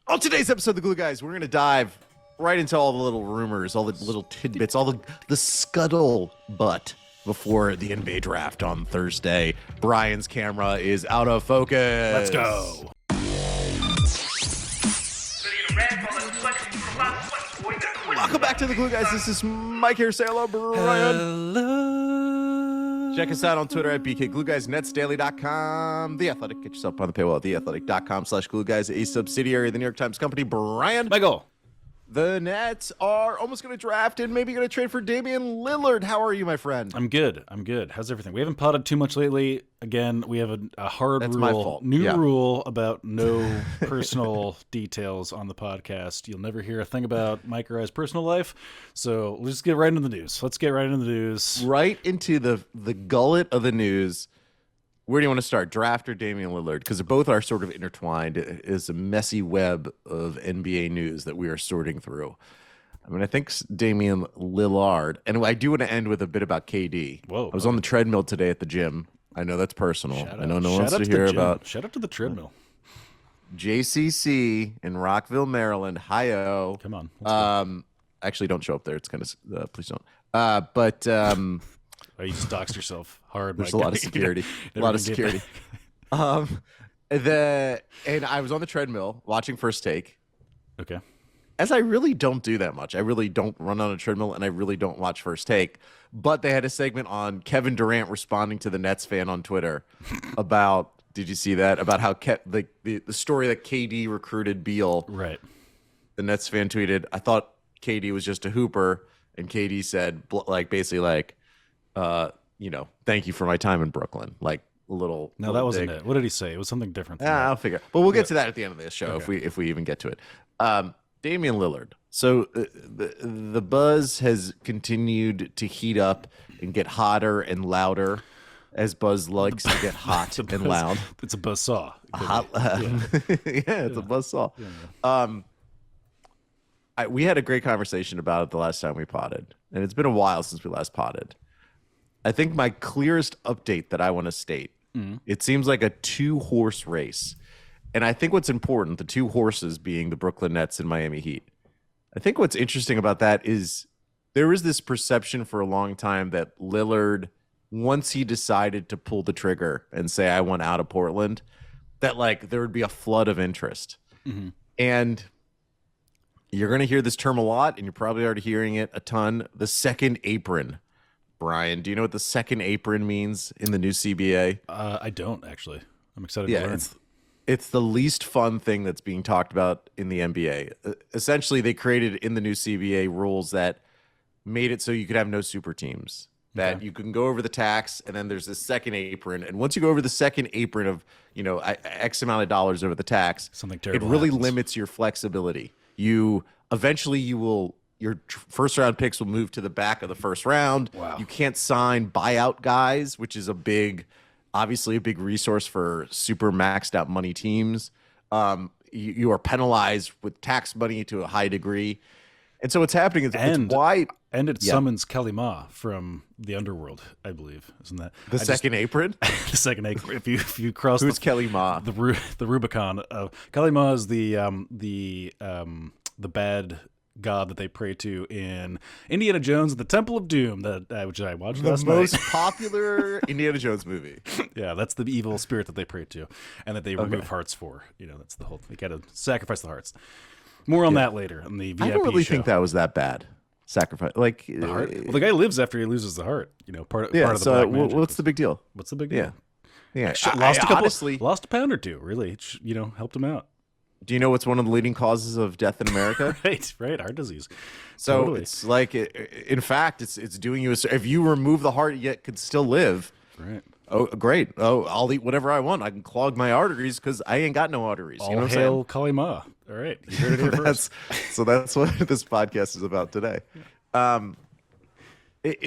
On today's episode of The Glue Guys, we're going to dive right into all the little rumors, all the little tidbits, all the scuttlebutt before the NBA draft on Thursday. Brian's camera is out of focus. Let's go. Welcome back to The Glue Guys. This is Mike here. Say hello, Brian. Hello. Check us out on Twitter at BKGlueGuys, NetsDaily.com, The Athletic. Get yourself on the paywall at TheAthletic.com/GlueGuys, a subsidiary of the New York Times Company. Brian. Michael. The Nets are almost going to draft and maybe going to trade for Damian Lillard. How are you, my friend? I'm good. How's everything? We haven't potted too much lately. Again, we have a hard That's rule, my fault. new rule about no personal details on the podcast. You'll never hear a thing about Mike or I's personal life. So let's get right into the news. Right into the gullet of the news. Where do you want to start? Draft or Damian Lillard? Because both are sort of intertwined. It is a messy web of NBA news that we are sorting through. I mean, I think Damian Lillard, and I do want to end with a bit about KD. Whoa. I was on the treadmill today at the gym. I know that's personal. Shout I know out- no one shout wants out to the hear gym. about Shout out to the treadmill. JCC in Rockville, Maryland. Hi-oh. Come on. Let's go. Actually, don't show up there. It's kind of please don't. Oh, you just doxed yourself hard. There's Mike. a lot of security. A Never lot of gonna get security. And I was on the treadmill watching First Take. Okay. As I really don't do that much. I really don't run on a treadmill, and I really don't watch First Take. But they had a segment on Kevin Durant responding to the Nets fan on Twitter about. Did you see that? About how the story that KD recruited Beal. Right. The Nets fan tweeted, "I thought KD was just a hooper," and KD said, thank you for my time in Brooklyn. Like a little. No, little that wasn't dig. it. What did he say? It was something different. Than that. I'll figure. But we'll get to that at the end of this show if we even get to it. Damian Lillard. So the buzz has continued to heat up and get hotter and louder as Buzz likes to get hot and loud. It's a buzzsaw. It's a buzzsaw. We had a great conversation about it the last time we potted, and it's been a while since we last potted. I think my clearest update that I want to state, it seems like a two-horse race. And I think what's important, the two horses being the Brooklyn Nets and Miami Heat. I think what's interesting about that is there was this perception for a long time that Lillard, once he decided to pull the trigger and say, I want out of Portland, that like there would be a flood of interest. Mm-hmm. And you're going to hear this term a lot, and you're probably already hearing it a ton. The second apron. Brian, do you know what the second apron means in the new CBA? I don't actually. I'm excited to learn. It's the least fun thing that's being talked about in the NBA. Essentially, they created in the new CBA rules that made it so you could have no super teams. That you can go over the tax, and then there's this second apron. And once you go over the second apron of X amount of dollars over the tax, Something terrible it really happens. limits your flexibility. Your first round picks will move to the back of the first round. Wow. You can't sign buyout guys, which is obviously a big resource for super maxed out money teams. You are penalized with tax money to a high degree. And so what's happening is it's why. And it summons Kelly Ma from the underworld, I believe. Isn't that The second apron? the second apron? If you cross Who's Kelly Ma? the Rubicon, Kelly Ma is the bad god that they pray to in Indiana Jones and the Temple of Doom, which I watched The last most night. popular Indiana Jones movie. Yeah, that's the evil spirit that they pray to, and that they remove hearts for. That's the whole. They got to sacrifice the hearts. More on that later on the VIP I don't really show. think that was that bad. Sacrifice, like The heart. Well, the guy lives after he loses the heart. Part of the So black magic. what's the big deal? What's the big deal? Yeah. Lost a pound or two. Really, helped him out. Do you know what's one of the leading causes of death in America? Right, heart disease. So Totally. it's like, in fact, it's doing you. If you remove the heart, yet could still live. Right. Oh, great. Oh, I'll eat whatever I want. I can clog my arteries because I ain't got no arteries. All you know what hail I'm Kali Ma. All right, you heard it here saying? first. That's what this podcast is about today.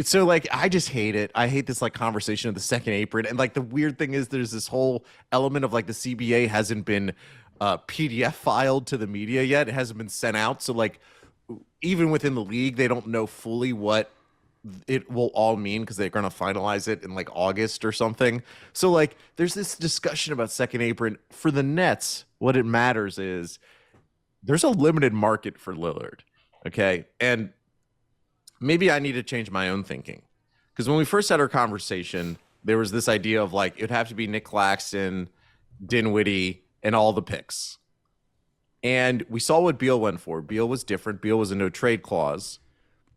So like I just hate it. I hate this like conversation of the second apron, and like the weird thing is there's this whole element of like the CBA hasn't been PDF filed to the media yet. It hasn't been sent out, so like even within the league, they don't know fully what it will all mean because they're going to finalize it in like August or something. So like there's this discussion about second apron for the Nets. What it matters is there's a limited market for Lillard. Okay. And maybe I need to change my own thinking. Because when we first had our conversation, there was this idea of like it'd have to be Nick Claxton, Dinwiddie, and all the picks. And we saw what Beal went for. Beal was different. Beal was a no trade clause,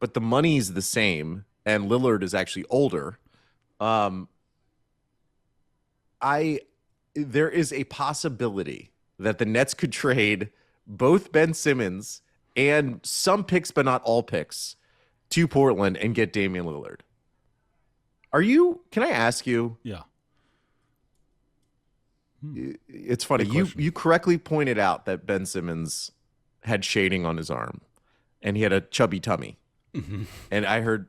but the money's the same, and Lillard is actually older. There is a possibility that the Nets could trade both Ben Simmons and some picks, but not all picks, to Portland and get Damian Lillard. Can I ask you? Yeah. It's funny. You correctly pointed out that Ben Simmons had shading on his arm and he had a chubby tummy. Mm-hmm. And I heard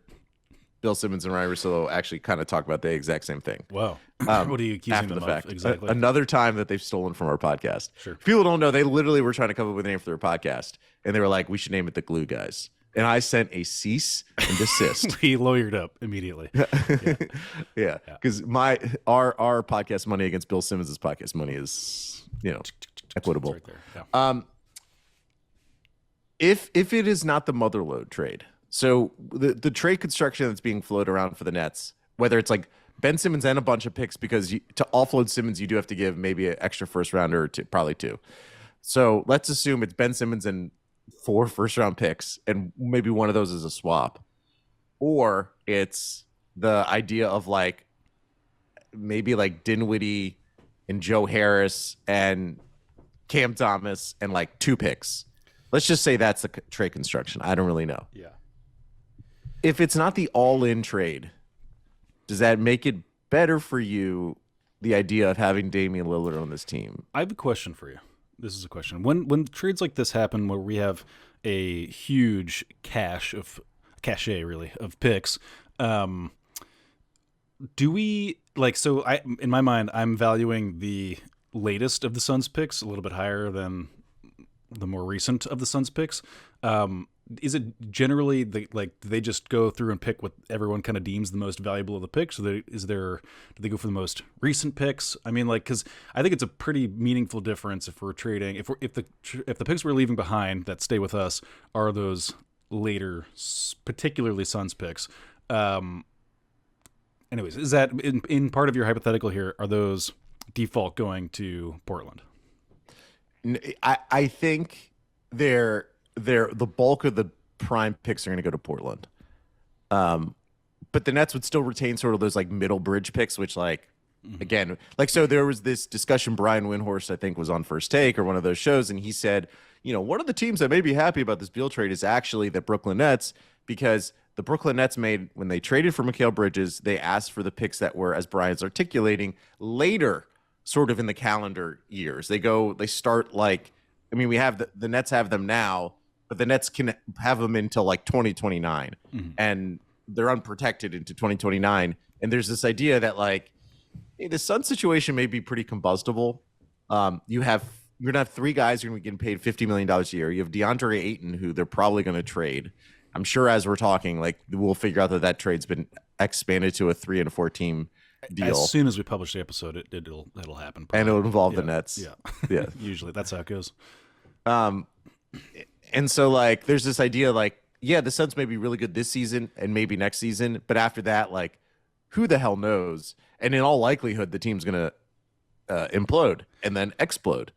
Bill Simmons and Ryan Russillo actually kind of talk about the exact same thing. Wow. What are you accusing after them the fact? of? Exactly. Another time that they've stolen from our podcast. Sure. People don't know. They literally were trying to come up with a name for their podcast. And they were like, we should name it the Glue Guys. And I sent a cease and desist. He lawyered up immediately. Yeah. Because our podcast money against Bill Simmons' podcast money is, equitable. It's right there. Yeah. If it is not the Motherlode trade, so the trade construction that's being floated around for the Nets, whether it's like Ben Simmons and a bunch of picks, because to offload Simmons, you do have to give maybe an extra first rounder or two, probably two. So let's assume it's Ben Simmons and 4 first-round picks, and maybe one of those is a swap. Or it's the idea of like maybe like Dinwiddie and Joe Harris and Cam Thomas and like 2 picks. Let's just say that's the trade construction. I don't really know. Yeah. If it's not the all-in trade, does that make it better for you, the idea of having Damian Lillard on this team? I have a question for you. This is a question. When trades like this happen, where we have a huge cachet of picks, do we like? So in my mind, I'm valuing the latest of the Suns picks a little bit higher than the more recent of the Suns picks. Is it generally do they just go through and pick what everyone kind of deems the most valuable of the picks? Or do they go for the most recent picks? I mean, because I think it's a pretty meaningful difference if we're trading, if the picks we're leaving behind that stay with us are those later, particularly Suns picks. Anyways, is that in part of your hypothetical here? Are those default going to Portland? I think the bulk of the prime picks are going to go to Portland. But the Nets would still retain sort of those like middle bridge picks, which again, so there was this discussion. Brian Windhorst, I think, was on First Take or one of those shows. And he said, one of the teams that may be happy about this Beal trade is actually the Brooklyn Nets, because the Brooklyn Nets when they traded for Mikal Bridges, they asked for the picks that were, as Brian's articulating, later sort of in the calendar years. They start we have the Nets have them now, but the Nets can have them until like 2029, and they're unprotected into 2029. And there's this idea that hey, the Sun situation may be pretty combustible. You're going to have 3 guys who are going to be getting paid $50 million a year. You have DeAndre Ayton, who they're probably going to trade. I'm sure as we're talking, we'll figure out that trade's been expanded to a 3 and 4 team deal. As soon as we publish the episode, it'll happen. Probably. And it'll involve the Nets. Yeah. Usually that's how it goes. And so there's this idea the Suns may be really good this season and maybe next season, but after that, who the hell knows? And in all likelihood, the team's going to implode and then explode.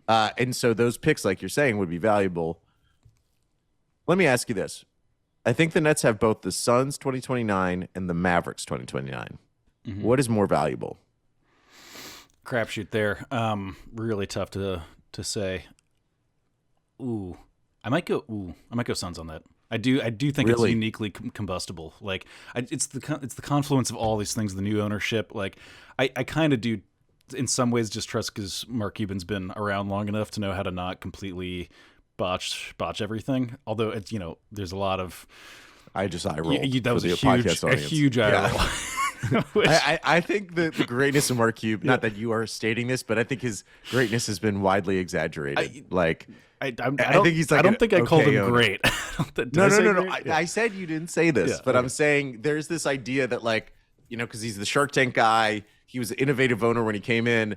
And so those picks, like you're saying, would be valuable. Let me ask you this. I think the Nets have both the Suns 2029 and the Mavericks 2029. What is more valuable? Crapshoot there. Really tough to say. I might go Suns on that. I do think Really? It's uniquely combustible. It's the confluence of all these things. The new ownership. I kind of do, in some ways, just trust because Mark Cuban's been around long enough to know how to not completely botch everything. Although it's there's a lot of. I just eye rolled. That was a huge eye roll. I think the greatness of Mark Cuban, not that you are stating this, but I think his greatness has been widely exaggerated. I think he's I don't think I called him great. No. I said you didn't say this, but I'm saying there's this idea that because he's the Shark Tank guy, he was an innovative owner when he came in.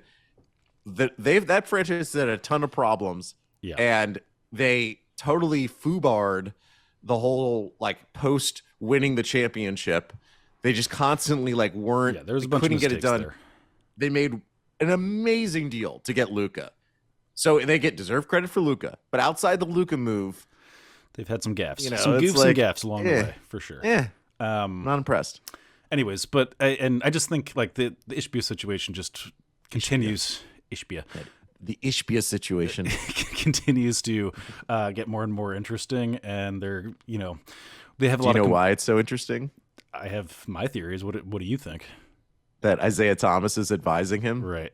That franchise had a ton of problems, and they totally foobarred the whole like post winning the championship. They just constantly like weren't. Yeah, there's a they bunch couldn't of get it mistakes done. there. They made an amazing deal to get Luka, so they get deserved credit for Luka. But outside the Luka move, They've had some gaffes, you know, some it's goofs like, and gaffes along the way, for sure. not impressed. Anyways, but I just think like the Ishbia situation just continues. Ishbia. The Ishbia situation. Continues to get more and more interesting, and they're they have a Do lot you know of why it's so interesting? I have my theories. What do you think? That Isaiah Thomas is advising him. Right.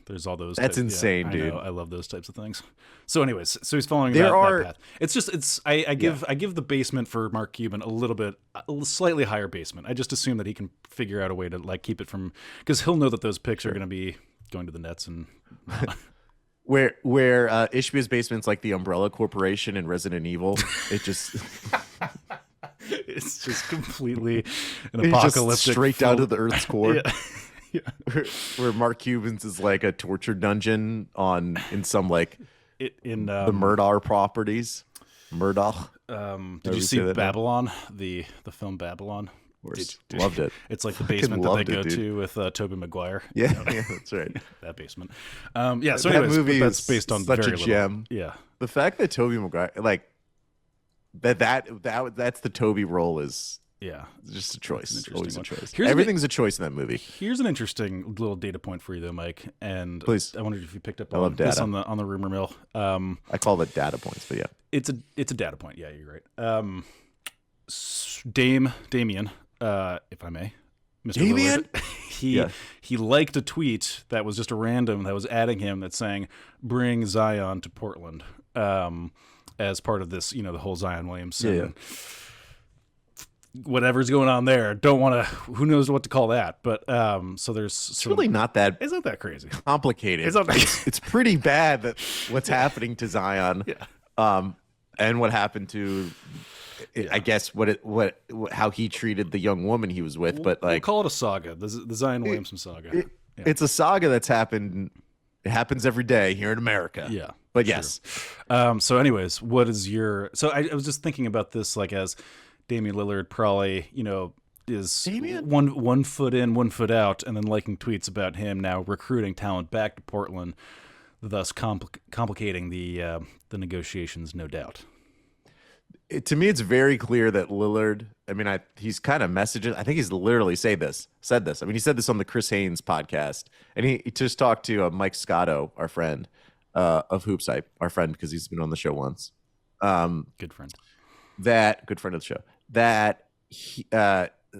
There's all those. That's insane, I dude. know, I love those types of things. So, anyways, so he's following There that are- path. It's just I give the basement for Mark Cuban a slightly higher basement. I just assume that he can figure out a way to like keep it from because he'll know that those picks are going to be going to the Nets and. Where Ishbia's basement's like the Umbrella Corporation in Resident Evil. It just It's just completely an it's just apocalyptic. straight down to the Earth's core. Yeah. Where Mark Cuban's is like a torture dungeon in some like In the Murdoch properties. Murdoch. did However you you see say that now. Babylon? The film Babylon. Loved it. It's like the Fucking basement that they loved it, go dude. to with Tobey Maguire. Yeah, that's right. That basement. Yeah. So That anyways, movie but that's is based on such a very little. gem. Yeah. The fact that Tobey Maguire like that's the Toby role is Yeah. just a choice. interesting Always a one. choice. Here's Everything's a choice in that movie. Here's an interesting little data point for you, though, Mike. And Please. I wondered if you picked up I on love this data. on the rumor mill. I call it data points, but yeah. It's a data point. Yeah, you're right. Damien, if I may, Mr. Damien? Lillard, he Yeah. he liked a tweet that was just a random that was adding him that's saying bring Zion to Portland as part of this, the whole Zion Williamson. Yeah. Whatever's going on there, don't want to. Who knows what to call that? But so there's It's really not that isn't that crazy? complicated. It's not that- It's pretty bad that what's happening to Zion, and what happened to, I guess how he treated the young woman he was with. But We'll like, call it a saga. The Zion Williamson saga. it's a saga that's happened. It happens every day here in America. Yeah. But sure. yes, So, anyways, what is your? So, I was just thinking about this, like as Damian Lillard probably, is Damian? one foot in, 1 foot out, and then liking tweets about him now recruiting talent back to Portland, thus complicating the negotiations, no doubt. to me, it's very clear that Lillard. I mean, he's kind of messaging. I think he's literally said this. I mean, he said this on the Chris Haynes podcast, and he just talked to Mike Scotto, our friend of Hoops Hype, our friend because he's been on the show once. Good friend. That good friend of the show. That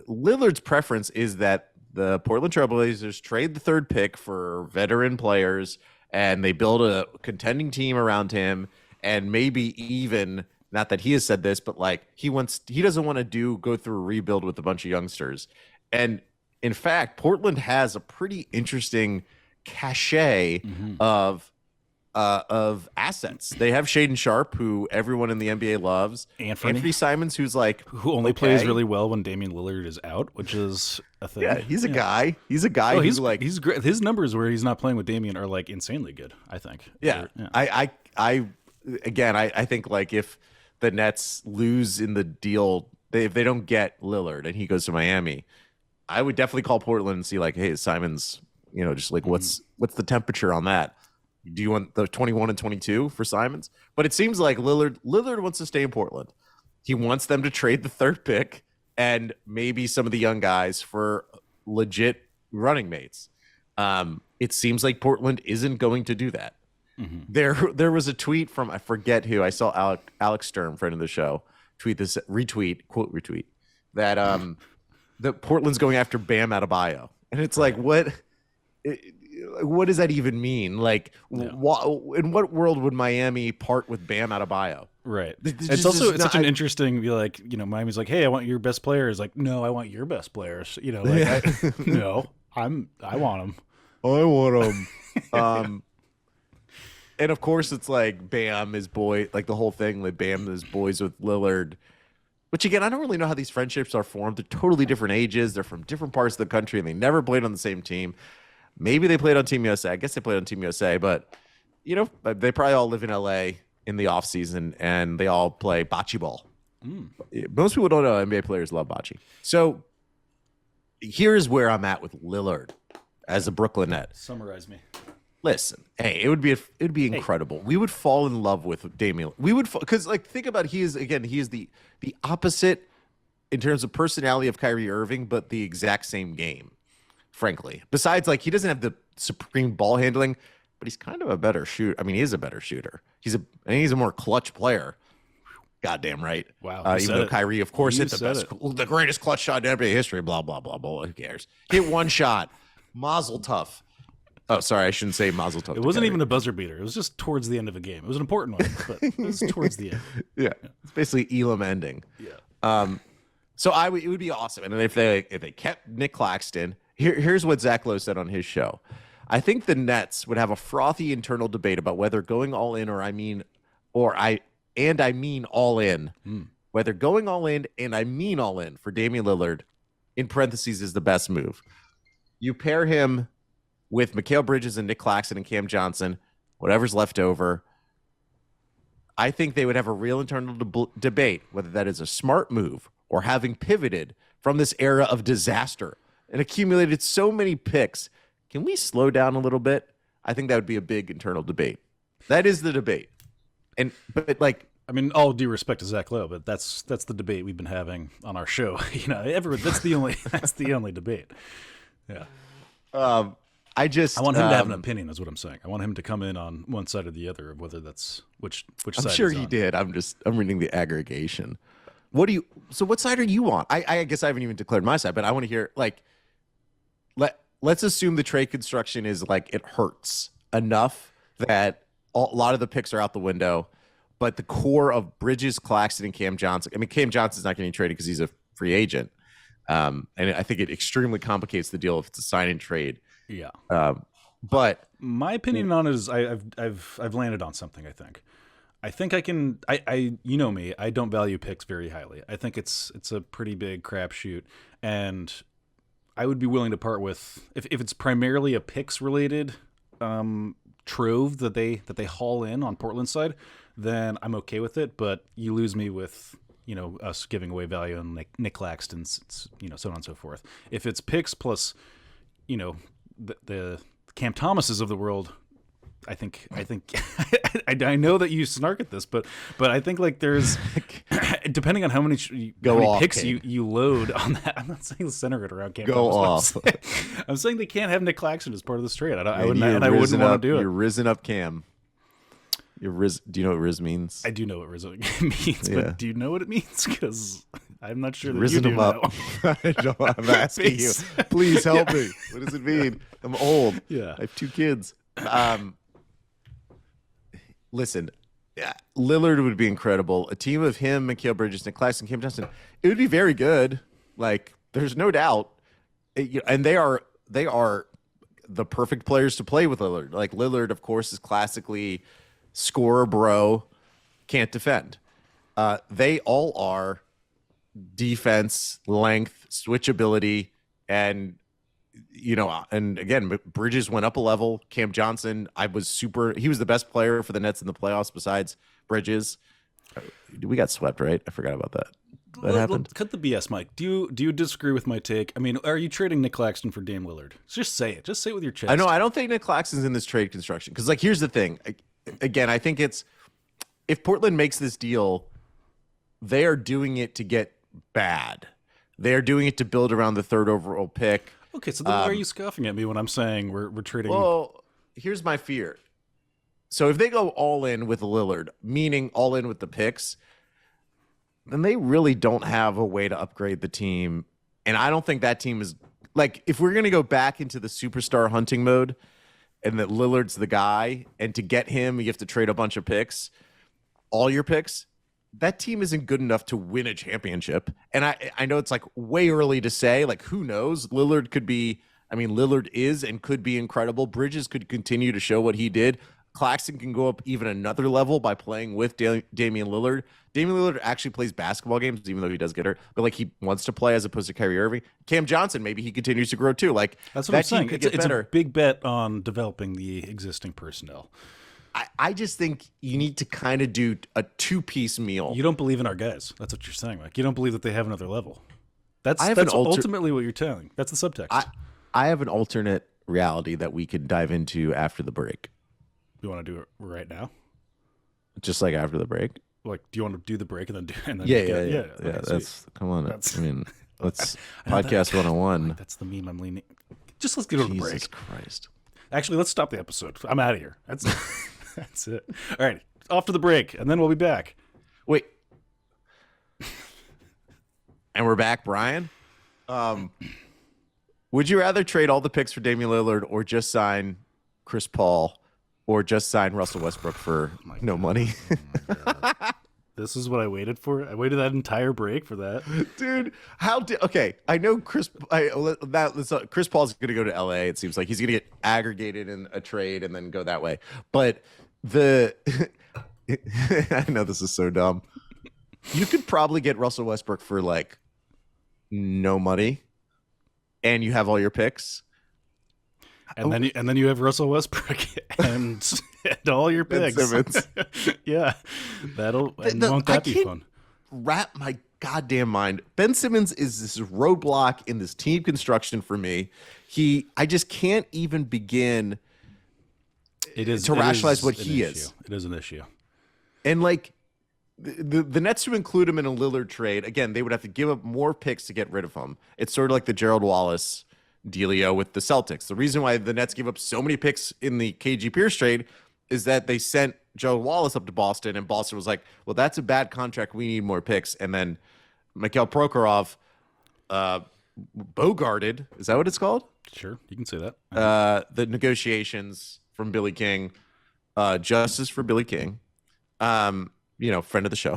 Lillard's preference is that the Portland Trailblazers trade the third pick for veteran players, and they build a contending team around him, and maybe even. Not that he has said this, but like he doesn't want to go through a rebuild with a bunch of youngsters. And in fact, Portland has a pretty interesting cachet of assets. They have Shaden Sharp, who everyone in the NBA loves. Anthony Simons, who's like who only plays really well when Damian Lillard is out, which is a thing. Yeah, he's a guy. He's a guy. He's like he's great. His numbers where he's not playing with Damian are like insanely good. I think. Yeah. I think like if the Nets lose in the deal, if they don't get Lillard and he goes to Miami, I would definitely call Portland and see like, hey, Simons, just like what's the temperature on that? Do you want the 21 and 22 for Simons? But it seems like Lillard wants to stay in Portland. He wants them to trade the third pick and maybe some of the young guys for legit running mates. It seems like Portland isn't going to do that. There was a tweet from I forget who. I saw Alex Sturm, friend of the show, quote retweet that Portland's going after Bam Adebayo, and it's like what does that even mean? Like, in what world would Miami part with Bam Adebayo? Right. It's It's just also not- such an interesting, Miami's like, hey, I want your best players. Like, no, I want your best players. No, I want them. I want him. And of course, it's like Bam is like the whole thing. Like Bam is boys with Lillard. Which again, I don't really know how these friendships are formed. They're totally different ages. They're from different parts of the country, and they never played on the same team. Maybe they played on Team USA. I guess they played on Team USA, but they probably all live in LA. in the offseason, and they all play bocce ball. Most people don't know NBA players love bocce. So here's where I'm at with Lillard as a Brooklyn Net. Summarize me. Listen, hey, it'd be incredible. We would fall in love with Damian. We would, because like think about he is the opposite in terms of personality of Kyrie Irving, but the exact same game. Frankly, besides like he doesn't have the supreme ball handling, but he's kind of a better shooter. I mean, he is a better shooter. He's a more clutch player. Goddamn right. Wow. Even though Kyrie, of course, hit the greatest clutch shot in NBA history. Blah blah blah blah. Who cares? Hit one shot. Mazel tov. Oh, sorry, I shouldn't say mazel tov. It wasn't even a buzzer beater. It was just towards the end of a game. It was an important one, but it was towards the end. Yeah, it's basically Elam ending. Yeah. So it would be awesome, and if they kept Nick Claxton, here's what Zach Lowe said on his show. I think the Nets would have a frothy internal debate about whether going all in, I mean all in, whether going all in and I mean all in for Damian Lillard, in parentheses, is the best move. You pair him with Mikal Bridges and Nick Claxton and Cam Johnson, whatever's left over. I think they would have a real internal debate whether that is a smart move or having pivoted from this era of disaster and accumulated so many picks. Can we slow down a little bit? I think that would be a big internal debate. That is the debate. But I mean, all due respect to Zach Lowe, but that's the debate we've been having on our show. That's the only debate. Yeah. I want him to have an opinion, is what I'm saying. I want him to come in on one side or the other of whether that's which side. I'm sure he did. I'm reading the aggregation. So what side are you on? I guess I haven't even declared my side, but I want to hear let's assume the trade construction is it hurts enough that a lot of the picks are out the window, but the core of Bridges, Claxton, and Cam Johnson. I mean, Cam Johnson's not getting traded because he's a free agent. And I think it extremely complicates the deal if it's a sign and trade. Yeah. But my opinion on it is I've landed on something. I think I can. You know me. I don't value picks very highly. I think it's a pretty big crapshoot, and I would be willing to part with if it's primarily a picks related trove that they haul in on Portland's side, then I'm okay with it. But you lose me with us giving away value on Nick Claxton, so on and so forth. If it's picks plus, the Cam Thomases of the world, I think I know that you snark at this, but I think there's depending on how many picks you load on that. I'm not saying center it around Cam. Go off. I'm saying they can't have Nick Claxton as part of this trade. I wouldn't want to do it. You're risen up, Cam. Do you know what Riz means? I do know what Riz means, but do you know what it means? Because I'm not sure that Risen you do him up. I'm asking you. Please help me. What does it mean? I'm old. Yeah. I have 2 kids. Listen, Lillard would be incredible. A team of him, Mikal Bridges, Nick Claxton, Cam Johnson, it would be very good. There's no doubt. And they are the perfect players to play with Lillard. Lillard, of course, is classically scorer bro, can't defend. They all are defense, length, switchability, and and again, Bridges went up a level. Cam Johnson, he was the best player for the Nets in the playoffs besides Bridges. We got swept, right? I forgot about that. That happened. Cut the BS, Mike. Do you disagree with my take? I mean, are you trading Nick Claxton for Dame Lillard? Just say it. Just say it with your chest. I know. I don't think Nick Claxton's in this trade construction because, here's the thing. Again, I think if Portland makes this deal, they are doing it to get bad. They are doing it to build around the 3rd overall pick. Okay, so then why are you scoffing at me when I'm saying we're trading? Well, here's my fear. So if they go all in with Lillard, meaning all in with the picks, then they really don't have a way to upgrade the team. And I don't think that team is if we're going to go back into the superstar hunting mode and that Lillard's the guy, and to get him, you have to trade a bunch of picks, all your picks, that team isn't good enough to win a championship. And I know it's way early to say, who knows? Lillard Lillard is and could be incredible. Bridges could continue to show what he did. Claxton can go up even another level by playing with Damian Lillard. Damian Lillard actually plays basketball games, even though he does get hurt. But he wants to play as opposed to Kyrie Irving. Cam Johnson, maybe he continues to grow too. That's what I'm saying. It's a big bet on developing the existing personnel. I just think you need to kind of do a two-piece meal. You don't believe in our guys. That's what you're saying. Like, you don't believe that they have another level. That's ultimately what you're telling. That's the subtext. I have an alternate reality that we could dive into after the break. You want to do it right now? Just like after the break? Like, do you want to do the break and then do? And then Yeah. Okay, That's come on. That's, I mean, let's podcast 101. That's the meme I'm leaning. Just let's get over the break. Jesus Christ. Actually, let's stop the episode. I'm out of here. That's that's it. All right, off to the break, and then we'll be back. Wait. And we're back, Brian. Would you rather trade all the picks for Damian Lillard or just sign Chris Paul or just sign Russell Westbrook for no money? This is what I waited for. I waited that entire break for that. Dude, okay, I know Chris Paul's going to go to LA. It seems like he's going to get aggregated in a trade and then go that way. But I know this is so dumb. You could probably get Russell Westbrook for like no money and you have all your picks. And then you have Russell Westbrook and all your picks. Yeah, won't that be fun? Wrap my goddamn mind. Ben Simmons is this roadblock in this team construction for me. I just can't even begin to rationalize what he is. It is an issue. And like the Nets to include him in a Lillard trade, again, they would have to give up more picks to get rid of him. It's sort of like the Gerald Wallace dealio with the Celtics. The reason why the Nets gave up so many picks in the KG Pierce trade is that they sent Gerald Wallace up to Boston, and Boston was like, well, that's a bad contract. We need more picks. And then Mikhail Prokhorov bogarted. Is that what it's called? Sure, you can say that. The negotiations from Billy King, justice for Billy King, friend of the show.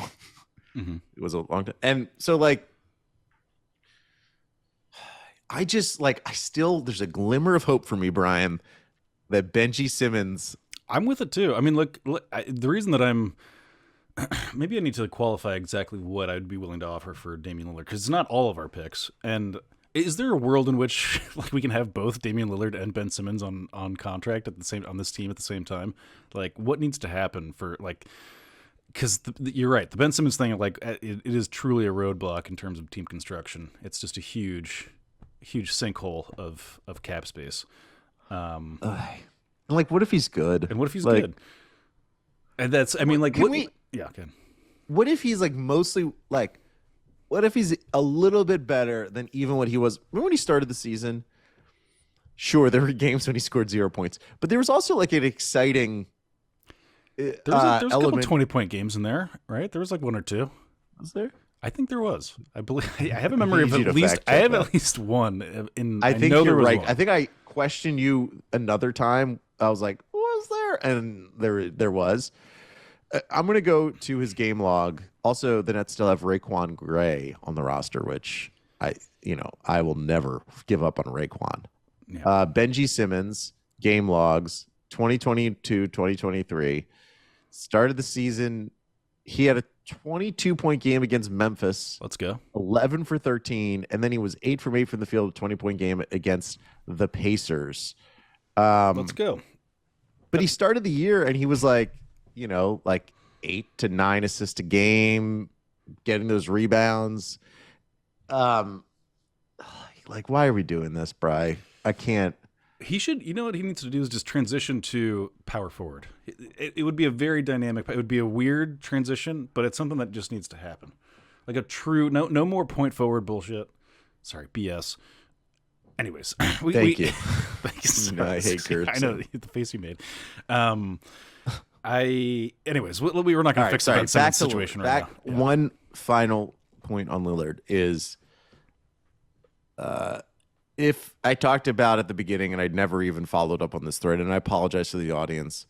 Mm-hmm. It was a long time. And so like, there's a glimmer of hope for me, Brian, that Benji Simmons. I'm with it too. I mean, look the reason that I'm, maybe I need to qualify exactly what I'd be willing to offer for Damian Lillard, because it's not all of our picks. And is there a world in which like we can have both Damian Lillard and Ben Simmons on contract on this team at the same time? Like, what needs to happen for like? Because you're right, the Ben Simmons thing, like it is truly a roadblock in terms of team construction. It's just a huge sinkhole of cap space. Like, what if he's good? And what if he's good? And that's, I mean, like, yeah, okay. What if he's like mostly like, what if he's a little bit better than even what he was? Remember when he started the season? Sure, there were games when he scored 0 points, but there was also like an exciting. There was a couple 20-point games in there, right? There was like one or two. Was there? I think there was. I believe I have a memory of at least. I have at least one. I think you're right. One. I think I questioned you another time. I was like, "Was there?" And there was. I'm gonna go to his game log. Also, the Nets still have Raekwon Gray on the roster, which I will never give up on Raekwon. Yeah. Benji Simmons game logs 2022, 2023. Started the season. He had a 22-point game against Memphis. Let's go. 11 for 13, and then he was 8 from 8 from the field, 20-point game against the Pacers. Let's go. But he started the year, and he was like 8 to 9 assists a game, getting those rebounds. Like, why are we doing this, Bri? I can't. He should, what he needs to do is just transition to power forward. It would be a very dynamic, it would be a weird transition, but it's something that just needs to happen. Like a true, no more point forward bullshit. Sorry, BS. Anyways. Thank you. Thank you so I hate Gertz. I know the face you made. Anyways, we were not going to fix that situation right now. Yeah. One final point on Lillard is, if I talked about at the beginning and I'd never even followed up on this thread, and I apologize to the audience,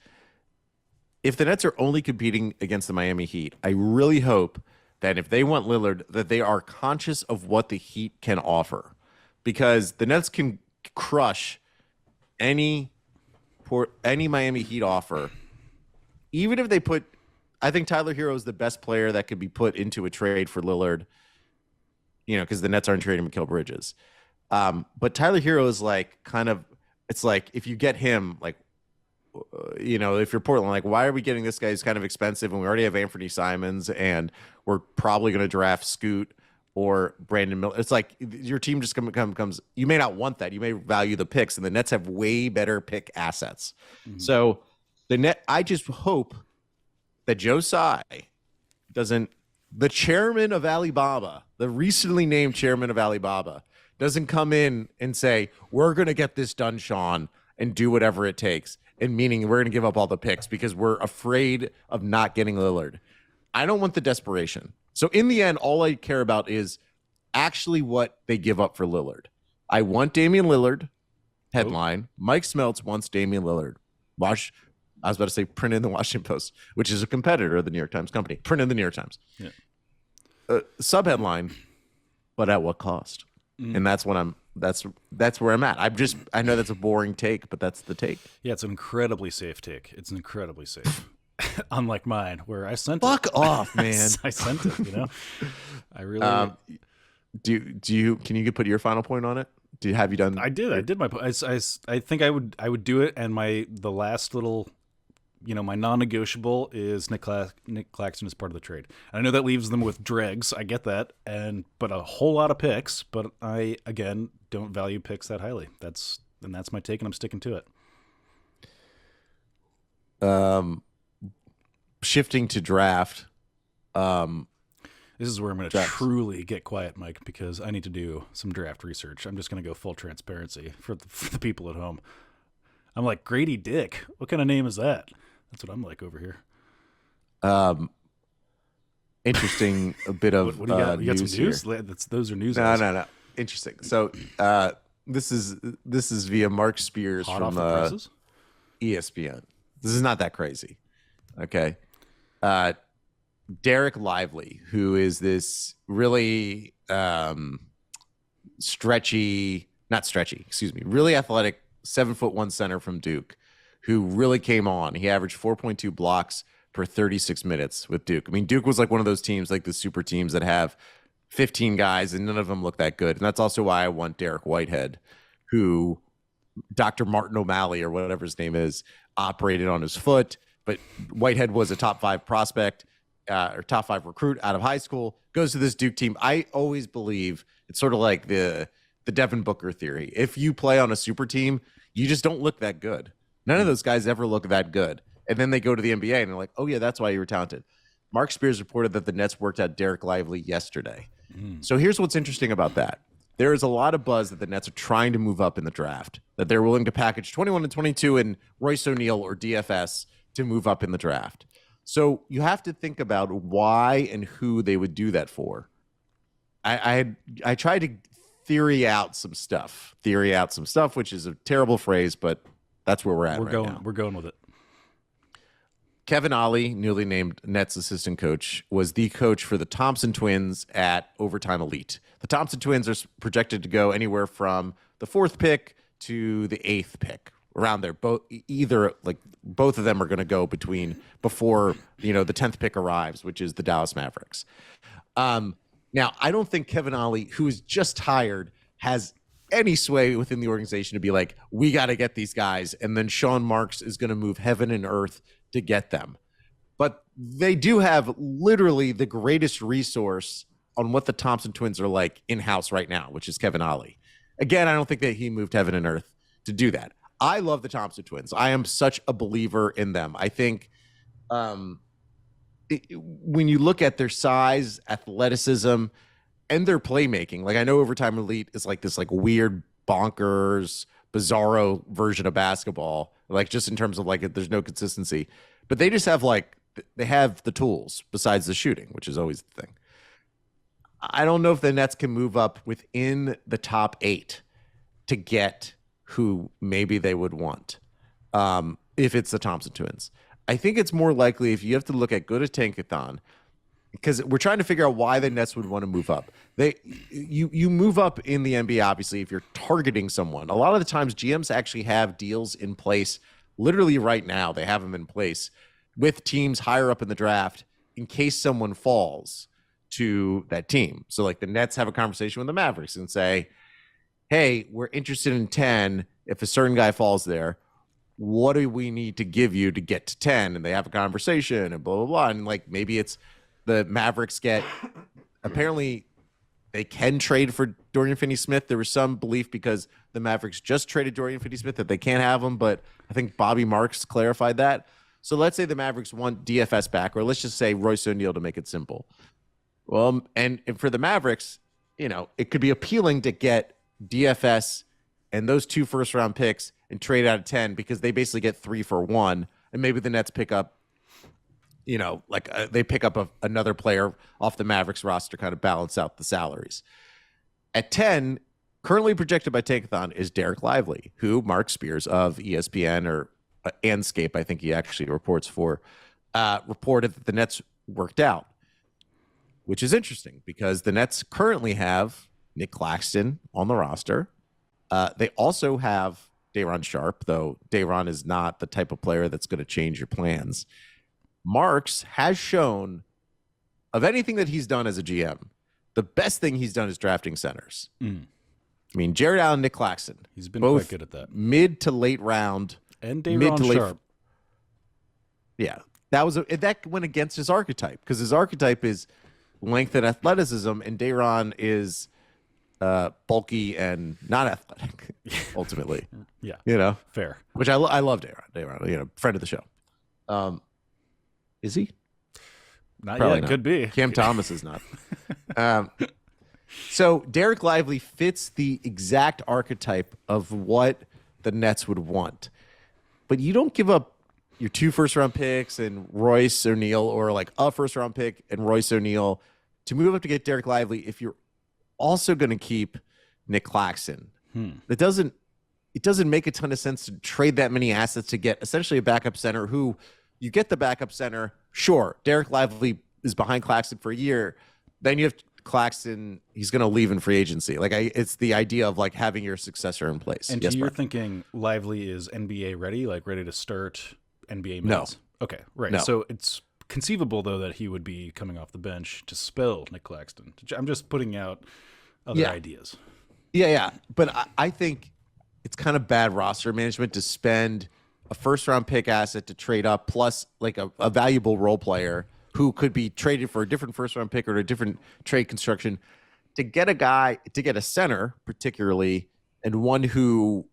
if the Nets are only competing against the Miami Heat, I really hope that if they want Lillard, that they are conscious of what the Heat can offer, because the Nets can crush any Miami Heat offer, even if they put. I think Tyler Hero is the best player that could be put into a trade for Lillard, because the Nets aren't trading Mikal Bridges. But Tyler Hero is like it's like if you get him, like if you're Portland, like, why are we getting this guy? He's kind of expensive, and we already have Anthony Simons, and we're probably going to draft Scoot or Brandon Miller. It's like your team just comes. You may not want that. You may value the picks, and the Nets have way better pick assets. Mm-hmm. So I just hope that Joe Tsai doesn't. The chairman of Alibaba, the recently named chairman of Alibaba, doesn't come in and say, we're going to get this done, Sean, and do whatever it takes. And meaning we're going to give up all the picks because we're afraid of not getting Lillard. I don't want the desperation. So in the end, all I care about is actually what they give up for Lillard. I want Damian Lillard, headline. Mike Smeltz wants Damian Lillard. I was about to say print in the Washington Post, which is a competitor of the New York Times company. Print in the New York Times. Yeah. Subheadline, but at what cost? And that's where I'm at. I know that's a boring take, but that's the take. Yeah, it's an incredibly safe take. It's incredibly safe. Unlike mine, where I sent it. Fuck off, man. I sent it, I really Can you put your final point on it? Have you done? I did my point. I think I would do it, and the last little, my non-negotiable is Nick Claxton is part of the trade. And I know that leaves them with dregs. I get that, but a whole lot of picks. But I again don't value picks that highly. That's my take, and I'm sticking to it. Shifting to draft. This is where I'm going to truly get quiet, Mike, because I need to do some draft research. I'm just going to go full transparency for the people at home. I'm like, Grady Dick. What kind of name is that? That's what I'm like over here. Interesting. A bit of what do you got? You got some news? Here. Those are news. No. Interesting. So this is via Mark Spears Hot from ESPN. This is not that crazy. Okay. Derek Lively, who is this really really athletic 7'1" center from Duke, who really came on. He averaged 4.2 blocks per 36 minutes with Duke. I mean, Duke was like one of those teams, like the super teams that have 15 guys and none of them look that good. And that's also why I want Derek Whitehead, who Dr. Martin O'Malley or whatever his name is, operated on his foot. But Whitehead was a top 5 prospect or top 5 recruit out of high school, goes to this Duke team. I always believe it's sort of like the Devin Booker theory. If you play on a super team, you just don't look that good. None of those guys ever look that good. And then they go to the NBA and they're like, oh, yeah, that's why you were talented. Mark Spears reported that the Nets worked out Derek Lively yesterday. So here's what's interesting about that. There is a lot of buzz that the Nets are trying to move up in the draft, that they're willing to package 21 and 22 and Royce O'Neal or DFS to move up in the draft. So you have to think about why and who they would do that for. I tried to theory out some stuff, which is a terrible phrase, but that's where we're at now. We're going with it. Kevin Ollie, newly named Nets assistant coach, was the coach for the Thompson Twins at Overtime Elite. The Thompson Twins are projected to go anywhere from the 4th pick to the 8th pick, around there. Both of them are going to go before the 10th pick arrives, which is the Dallas Mavericks. Now, I don't think Kevin Ollie, who is just hired, has any sway within the organization to be like, we got to get these guys, and then Sean Marks is going to move heaven and earth to get them. But they do have literally the greatest resource on what the Thompson Twins are like in-house right now, which is Kevin Ollie. Again, I don't think that he moved heaven and earth to do that. I love the Thompson Twins. I am such a believer in them. I think when you look at their size, athleticism, and their playmaking, like I know Overtime Elite is like this like weird, bonkers, bizarro version of basketball, like just in terms of like there's no consistency, but they just have they have the tools besides the shooting, which is always the thing. I don't know if the Nets can move up within the top 8 to get who maybe they would want if it's the Thompson Twins. I think it's more likely if you have to look at Good Tankathon, because we're trying to figure out why the Nets would want to move up. You move up in the NBA, obviously, if you're targeting someone. A lot of the times GMs actually have deals in place. Literally right now, they have them in place with teams higher up in the draft in case someone falls to that team. So like the Nets have a conversation with the Mavericks and say, hey, we're interested in 10 if a certain guy falls there. what do we need to give you to get to 10? And they have a conversation and blah, blah, blah. And like maybe it's the Mavericks get, apparently they can trade for Dorian Finney-Smith. There was some belief because the Mavericks just traded Dorian Finney-Smith that they can't have him, but I think Bobby Marks clarified that. So let's say the Mavericks want DFS back, or let's just say Royce O'Neal to make it simple. Well, and for the Mavericks, you know, it could be appealing to get DFS and those 2 first-round picks and trade out of 10 because they basically get 3 for 1, and maybe the Nets pick up, you know, like they pick up another player off the Mavericks roster, kind of balance out the salaries. At 10, currently projected by Tankathon is Derek Lively, who Mark Spears of ESPN or Anscape, I think he actually reports for, reported that the Nets worked out, which is interesting because the Nets currently have Nick Claxton on the roster. They also have Day'Ron Sharpe, though Day'Ron is not the type of player that's going to change your plans. Marks has shown, of anything that he's done as a GM, the best thing he's done is drafting centers. I mean, Jared Allen, Nick Claxton. He's been quite good at that. Mid to late round. And Day'Ron Sharpe. Yeah. That went against his archetype because his archetype is length and athleticism, and Day'Ron is bulky and not athletic, ultimately. Yeah. You know? Fair. Which I love Day'Ron. Day'Ron, you know, friend of the show. Is he? Not Probably yet. not. Could be. Cam Thomas is not. So Derek Lively fits the exact archetype of what the Nets would want. But you don't give up your 2 first-round picks and Royce O'Neal, or like a first-round pick and Royce O'Neal to move up to get Derek Lively if you're also going to keep Nick Claxton. It doesn't make a ton of sense to trade that many assets to get essentially a backup center who you get the backup center. Sure, Derek Lively is behind Claxton for a year. Then you have Claxton. He's going to leave in free agency. Like it's the idea of like having your successor in place. And yes, you're Brian? thinking Lively is NBA ready, like ready to start NBA minutes? No. Okay, right. No. So it's conceivable, though, that he would be coming off the bench to spell Nick Claxton. I'm just putting out other ideas. Yeah. But I think it's kind of bad roster management to spend a first-round pick asset to trade up, plus like a valuable role player who could be traded for a different first-round pick or a different trade construction to get a center, particularly, and one who,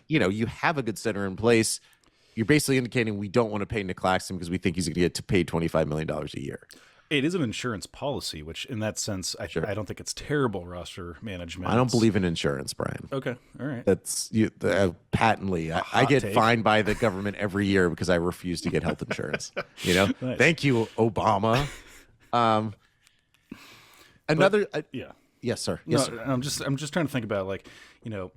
you know, you have a good center in place. You're basically indicating we don't want to pay Nick Claxton because we think he's going to get paid $25 million a year. It is an insurance policy, which in that sense, I don't think it's terrible roster management. I don't believe in insurance, Brian. Okay. All right. That's patently. I get fined by the government every year because I refuse to get health insurance. You know, Nice. Thank you, Obama. Yeah. Yes, sir. Yes, No, sir. I'm just trying to think about, like, you know,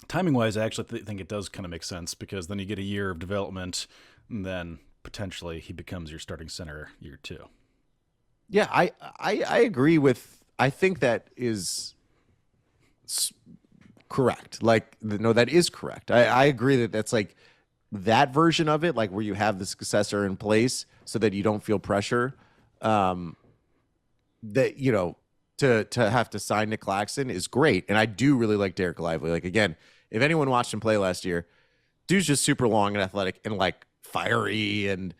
timing wise, I actually think it does kind of make sense because then you get a year of development and then potentially he becomes your starting center year 2. Yeah, I agree with. I think that is correct. Like, no, that is correct. I agree that that's like that version of it, like where you have the successor in place so that you don't feel pressure. That, you know, to have to sign Nick Claxton is great. And I do really like Derek Lively. Like, again, if anyone watched him play last year, dude's just super long and athletic and like fiery, and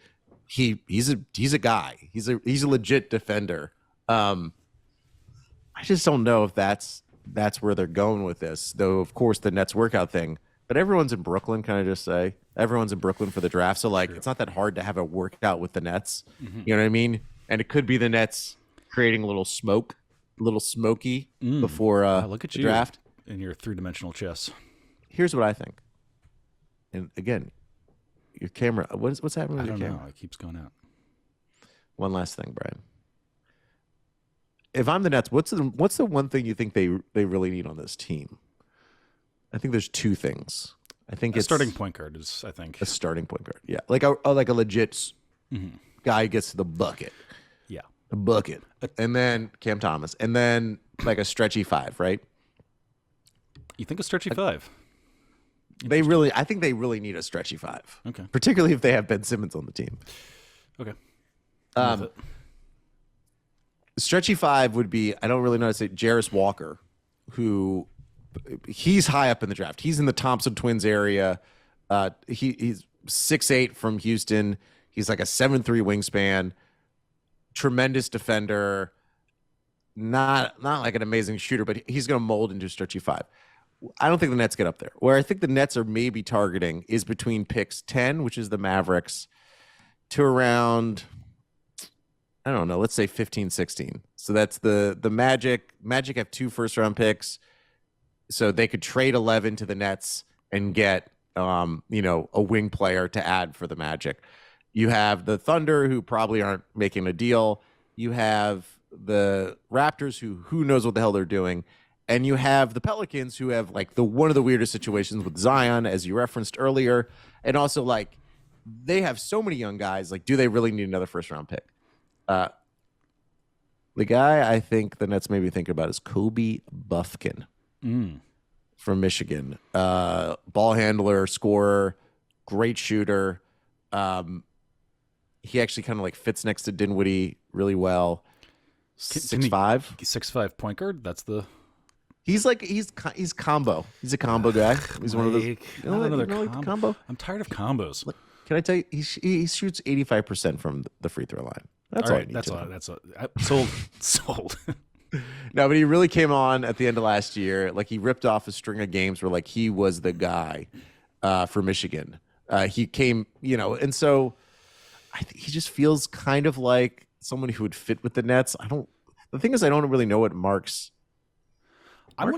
he's a guy. He's a legit defender. I just don't know if that's where they're going with this, though. Of course, the Nets workout thing, but everyone's in Brooklyn. Can I just say everyone's in Brooklyn for the draft? So like, It's not that hard to have a workout with the Nets. Mm-hmm. You know what I mean? And it could be the Nets creating a little smoky before look at the you draft in your 3-dimensional chess. Here's what I think. And again, your camera. What's happening with your camera? I don't know. It keeps going out. One last thing, Brian. If I'm the Nets, what's the one thing you think they really need on this team? I think there's 2 things. I think it's starting point guard is, I think, a starting point guard. Yeah, like a legit guy who gets to the bucket. Yeah, a bucket, and then Cam Thomas, and then like a stretchy 5, right? You think a stretchy 5? I think they really need a stretchy 5. Okay. Particularly if they have Ben Simmons on the team. Okay. Stretchy 5 would be, I don't really know how to say, Jarris Walker, who he's high up in the draft. He's in the Thompson Twins area. He's 6'8" from Houston. He's like a 7'3" wingspan, tremendous defender. Not like an amazing shooter, but he's going to mold into a stretchy five. I don't think the Nets get up there. Where I think the Nets are maybe targeting is between picks 10, which is the Mavericks, to around, I don't know, let's say 15, 16. So that's the Magic. Magic have 2 first-round picks, so they could trade 11 to the Nets and get, a wing player to add for the Magic. You have the Thunder, who probably aren't making a deal. You have the Raptors, who knows what the hell they're doing. And you have the Pelicans, who have like one of the weirdest situations with Zion, as you referenced earlier. And also, like, they have so many young guys. Like, do they really need another first-round pick? The guy I think the Nets maybe think about is Kobe Buffkin from Michigan. Ball handler, scorer, great shooter. He actually kind of like fits next to Dinwiddie really well. 6'5", 6'5" point guard. That's the. He's combo. He's a combo guy. He's one of those. Another like combo. I'm tired of combos. Look, can I tell you? He shoots 85% from the free throw line. That's all I need. That's all. Sold. Sold. No, but he really came on at the end of last year. Like, he ripped off a string of games where like he was the guy for Michigan. He came, and so I think he just feels kind of like someone who would fit with the Nets. The thing is, I don't really know what Mark's. I'm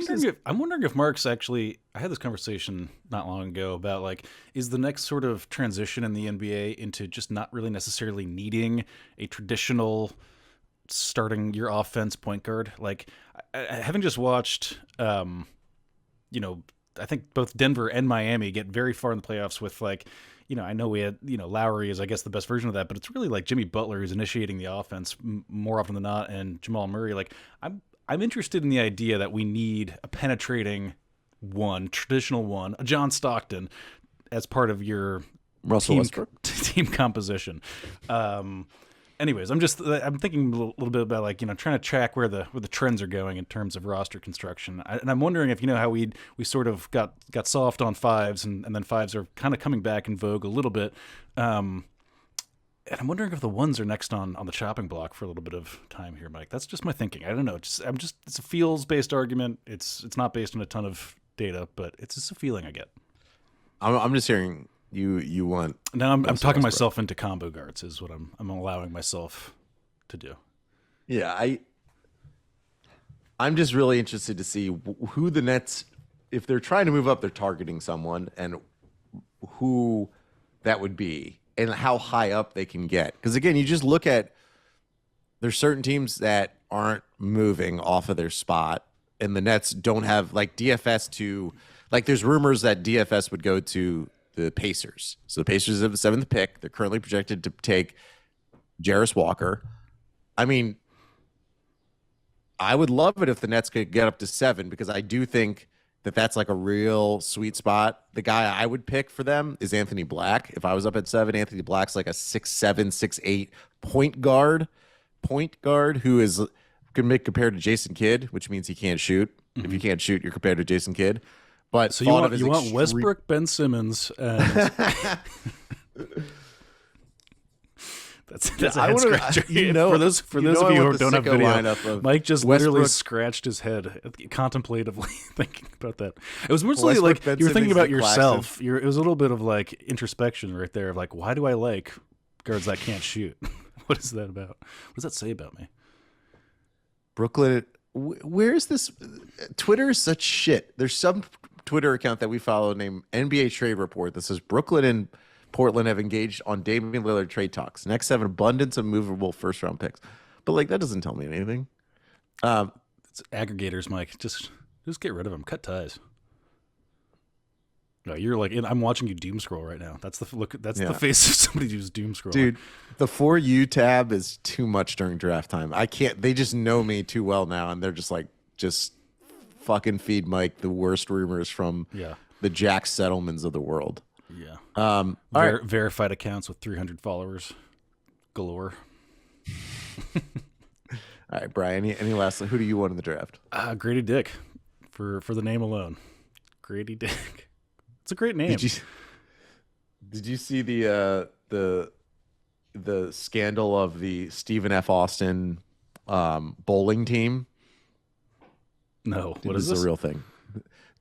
wondering if Mark's actually. I had this conversation not long ago about like, is the next sort of transition in the NBA into just not really necessarily needing a traditional starting your offense point guard. Like, having just watched, I think both Denver and Miami get very far in the playoffs with like, I know we had, Lowry is, I guess, the best version of that, but it's really like Jimmy Butler who's initiating the offense more often than not, and Jamal Murray. Like, I'm interested in the idea that we need a penetrating traditional one, a John Stockton, as part of your team composition. Anyways, I'm thinking a little bit about like, trying to track where the trends are going in terms of roster construction. And I'm wondering if, how we sort of got soft on fives and then fives are kind of coming back in vogue a little bit. And I'm wondering if the ones are next on the chopping block for a little bit of time here, Mike. That's just my thinking. I don't know. It's a feels based argument. It's not based on a ton of data, but it's just a feeling I get. I'm just hearing you want. Now I'm talking myself into combo guards is what I'm allowing myself to do. Yeah, I'm just really interested to see who the Nets, if they're trying to move up, they're targeting someone, and who that would be. And how high up they can get. Because, again, you just look at there's certain teams that aren't moving off of their spot, and the Nets don't have, like, DFS to – like, there's rumors that DFS would go to the Pacers. So the Pacers have the 7th pick. They're currently projected to take Jarris Walker. I mean, I would love it if the Nets could get up to 7, because I do think – that's like a real sweet spot. The guy I would pick for them is Anthony Black. If I was up at 7, Anthony Black's like a 6'7", 6'8" point guard who is can make compared to Jason Kidd, which means he can't shoot. Mm-hmm. If you can't shoot, you're compared to Jason Kidd. But so you want Westbrook, Ben Simmons, and That's a head scratcher. For those of you who don't have video, Mike just literally scratched his head contemplatively thinking about that. It was mostly like you were thinking about yourself. It was a little bit of like introspection right there of like, why do I like guards that can't shoot? What is that about? What does that say about me? Brooklyn, where's this? Twitter is such shit. There's some Twitter account that we follow named NBA Trade Report that says Brooklyn and Portland have engaged on Damian Lillard trade talks. Next 7 abundance of movable first-round picks. But, like, that doesn't tell me anything. It's aggregators, Mike. Just get rid of them. Cut ties. No, you're like, I'm watching you doom scroll right now. That's the look. That's the face of somebody who's doom scrolling. Dude, the For You tab is too much during draft time. I can't. They just know me too well now, and they're just like, just fucking feed Mike the worst rumors from the Jack Settlemans of the world. Yeah. Verified accounts with 300 followers galore. All right, Brian. Any last? Who do you want in the draft? Grady Dick, for the name alone. Grady Dick. It's a great name. Did you see the scandal of the Stephen F. Austin bowling team? No, what is This this? is a real thing.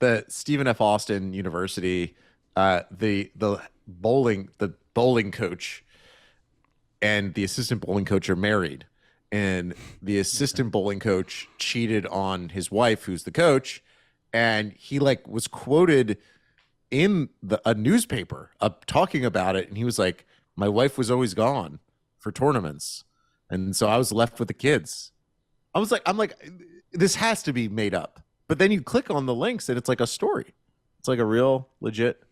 The Stephen F. Austin University, the bowling coach and the assistant bowling coach are married, and the assistant bowling coach cheated on his wife, who's the coach, and he like was quoted in a newspaper talking about it, and he was like, "My wife was always gone for tournaments, and so I was left with the kids." I'm like, this has to be made up. But then you click on the links, and it's like a story. It's like a real legit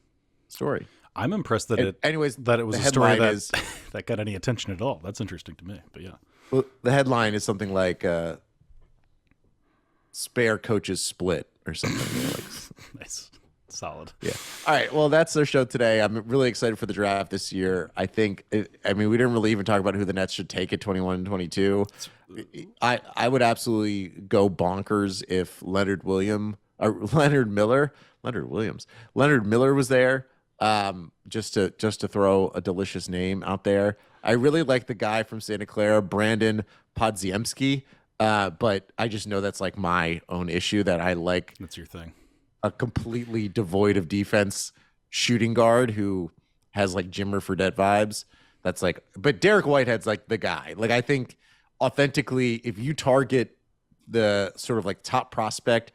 story. I'm impressed that Anyways, that it was the a story headline that is that got any attention at all. That's interesting to me. But yeah, well, the headline is something like "Spare coaches split" or something. Like, nice, solid. yeah. All right. Well, that's our show today. I'm really excited for the draft this year. I think. I mean, we didn't really even talk about who the Nets should take at 21 and 22. I would absolutely go bonkers if Leonard Williams was there. Just to throw a delicious name out there. I really like the guy from Santa Clara, Brandon Podziemski. But I just know that's like my own issue that I like That's your thing. a completely devoid of defense shooting guard who has like Jimmer Fredette vibes. That's like, but Derek Whitehead's like the guy. Like, I think authentically, if you target the sort of like top prospect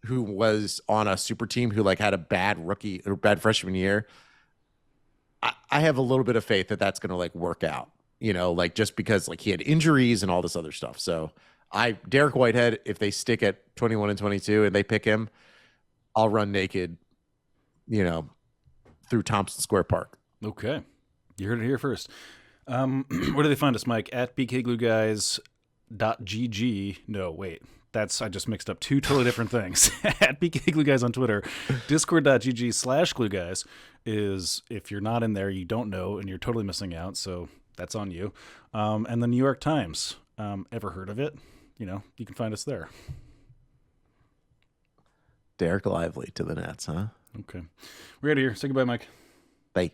who was on a super team who like had a bad rookie or bad freshman year, I have a little bit of faith that that's going to like work out, you know, like just because like he had injuries and all this other stuff. So Derek Whitehead, if they stick at 21 and 22 and they pick him, I'll run naked, you know, through Thompson Square Park. Okay. You heard it here first. Where do they find us, Mike? At bkglueguys.gg. No, wait. I just mixed up two totally different things. At bkglueguys on Twitter. Discord.gg/glueguys is, if you're not in there, you don't know, and you're totally missing out, so that's on you. And the New York Times. Ever heard of it? You know, you can find us there. Derek Lively to the Nets, huh? Okay. We're out of here. Say goodbye, Mike. Bye.